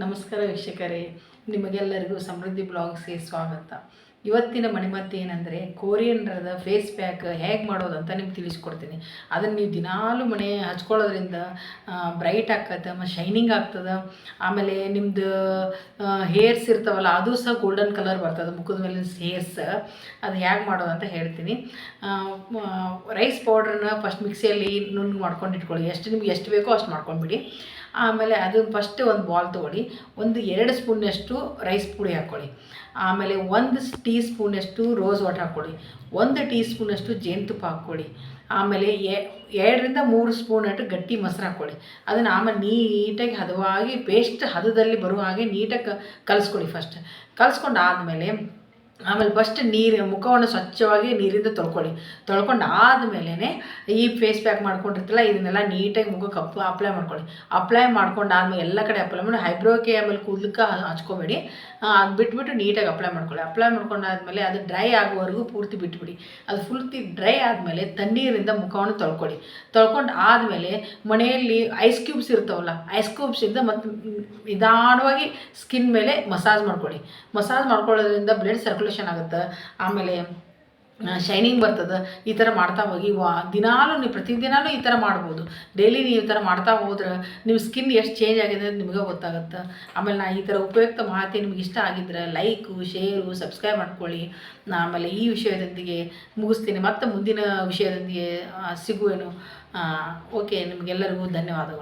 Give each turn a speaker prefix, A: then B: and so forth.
A: ನಮಸ್ಕಾರ ವೀಕ್ಷಕರೇ, ನಿಮಗೆಲ್ಲರಿಗೂ ಸಮೃದ್ಧಿ ಬ್ಲಾಗ್ಸ್ಗೆ ಸ್ವಾಗತ. ಇವತ್ತಿನ ಮಣಿಮದ್ದು ಏನಂದರೆ ಕೋರಿಯಂಡ್ರದ ಫೇಸ್ ಪ್ಯಾಕ್ ಹೇಗೆ ಮಾಡೋದು ಅಂತ ನಿಮ್ಗೆ ತಿಳಿಸ್ಕೊಡ್ತೀನಿ. ಅದನ್ನು ನೀವು ದಿನಾಲೂ ಮನೆ ಹಚ್ಕೊಳ್ಳೋದ್ರಿಂದ ಬ್ರೈಟ್ ಆಗ್ತದೆ, ಮತ್ತು ಶೈನಿಂಗ್ ಆಗ್ತದೆ. ಆಮೇಲೆ ನಿಮ್ಮದು ಹೇರ್ಸ್ ಇರ್ತಾವಲ್ಲ ಅದು ಸಹ ಗೋಲ್ಡನ್ ಕಲರ್ ಬರ್ತದೆ, ಮುಖದ ಮೇಲೆ ಹೇರ್ಸ್. ಅದು ಹೇಗೆ ಮಾಡೋದು ಅಂತ ಹೇಳ್ತೀನಿ. ರೈಸ್ ಪೌಡ್ರನ್ನ ಫಸ್ಟ್ ಮಿಕ್ಸಿಯಲ್ಲಿ ನುಣ್ಣಗೆ ಮಾಡ್ಕೊಂಡು ಇಟ್ಕೊಳ್ಳಿ. ನಿಮ್ಗೆ ಎಷ್ಟು ಬೇಕೋ ಅಷ್ಟು ಮಾಡ್ಕೊಂಡ್ಬಿಡಿ. ಆಮೇಲೆ ಅದು ಫಸ್ಟ್ ಒಂದು ಬಾಲ್ ತೊಗೊಳ್ಳಿ, 2 ಸ್ಪೂನಷ್ಟು ರೈಸ್ ಪುಡಿ ಹಾಕ್ಕೊಳ್ಳಿ. ಆಮೇಲೆ 1 ಟೀ ಸ್ಪೂನಷ್ಟು ರೋಸ್ ವಾಟರ್ ಹಾಕ್ಕೊಳ್ಳಿ. 1 ಟೀ ಸ್ಪೂನಷ್ಟು ಜೇನುತುಪ್ಪ ಹಾಕ್ಕೊಳ್ಳಿ. ಆಮೇಲೆ 2-3 ಸ್ಪೂನಷ್ಟು ಗಟ್ಟಿ ಮೊಸರು ಹಾಕ್ಕೊಳ್ಳಿ. ಅದನ್ನು ಆಮೇಲೆ ನೀಟಾಗಿ ಹದವಾಗಿ ಪೇಸ್ಟ್ ಹದದಲ್ಲಿ ಬರುವ ಹಾಗೆ ನೀಟಾಗಿ ಕಲಿಸ್ಕೊಳ್ಳಿ. ಕಲಿಸ್ಕೊಂಡು ಆಮೇಲೆ ಫಸ್ಟ್ ಮುಖವನ್ನು ಸ್ವಚ್ಛವಾಗಿ ನೀರಿಂದ ತೊಳ್ಕೊಂಡು ಆದಮೇಲೆ ಈ ಫೇಸ್ ಪ್ಯಾಕ್ ಮಾಡ್ಕೊಂಡಿರ್ತಲ್ಲ ಇದನ್ನೆಲ್ಲ ನೀಟಾಗಿ ಮುಖಕ್ಕೆ ಅಪ್ಲೈ ಮಾಡ್ಕೊಳ್ಳಿ. ಅಪ್ಲೈ ಮಾಡ್ಕೊಂಡು ಆದಮೇಲೆ ಎಲ್ಲ ಕಡೆ ಅಪ್ಲೈ ಮಾಡಿ ಐಬ್ರೋಕ್ಕೆ ಆಮೇಲೆ ಕೂದಲಕ್ಕೆ ಹಚ್ಕೊಬೇಡಿ. ಅದು ಬಿಟ್ಬಿಟ್ಟು ನೀಟಾಗಿ ಅಪ್ಲೈ ಮಾಡ್ಕೊಂಡಾದ್ಮೇಲೆ ಅದು ಡ್ರೈ ಆಗುವವರೆಗೂ ಪೂರ್ತಿ ಬಿಟ್ಬಿಡಿ. ಅದು ಪೂರ್ತಿ ಡ್ರೈ ಆದಮೇಲೆ ತಣ್ಣೀರಿಂದ ಮುಖವನ್ನು ತೊಳ್ಕೊಂಡು ಆದಮೇಲೆ ಮನೆಯಲ್ಲಿ ಐಸ್ ಕ್ಯೂಬ್ಸ್ ಇರ್ತಾವಲ್ಲ, ಐಸ್ ಕ್ಯೂಬ್ಸಿಂದ ಮತ್ತು ನಿಧಾನವಾಗಿ ಸ್ಕಿನ್ ಮೇಲೆ ಮಸಾಜ್ ಮಾಡ್ಕೊಳ್ಳೋದ್ರಿಂದ ಬ್ಲಡ್ ಸರ್ಕ್ಯುಲೇಷನ್ ಆಗುತ್ತೆ. ಆಮೇಲೆ ಶೈನಿಂಗ್ ಬರ್ತದೆ. ಈ ಥರ ಮಾಡ್ತಾ ಹೋಗಿ ನೀವು ಪ್ರತಿದಿನವೂ ಈ ಥರ ಮಾಡ್ಬೋದು. ಡೈಲಿ ನೀವು ಈ ಥರ ಮಾಡ್ತಾ ಹೋದ್ರೆ ನಿಮ್ಮ ಸ್ಕಿನ್ ಎಷ್ಟು ಚೇಂಜ್ ಆಗಿದೆ ಅಂತ ನಿಮಗೆ ಗೊತ್ತಾಗುತ್ತೆ. ಆಮೇಲೆ ನಾನು ಈ ಥರ ಉಪಯುಕ್ತ ಮಾಹಿತಿ ನಿಮ್ಗೆ ಇಷ್ಟ ಆಗಿದ್ರೆ ಲೈಕು, ಶೇರು, ಸಬ್ಸ್ಕ್ರೈಬ್ ಮಾಡ್ಕೊಳ್ಳಿ. ಆಮೇಲೆ ಈ ವಿಷಯದೊಂದಿಗೆ ಮುಗಿಸ್ತೀನಿ, ಮತ್ತು ಮುಂದಿನ ವಿಷಯದೊಂದಿಗೆ ಸಿಗುವೆನು. ಓಕೆ, ನಿಮಗೆಲ್ಲರಿಗೂ ಧನ್ಯವಾದಗಳು.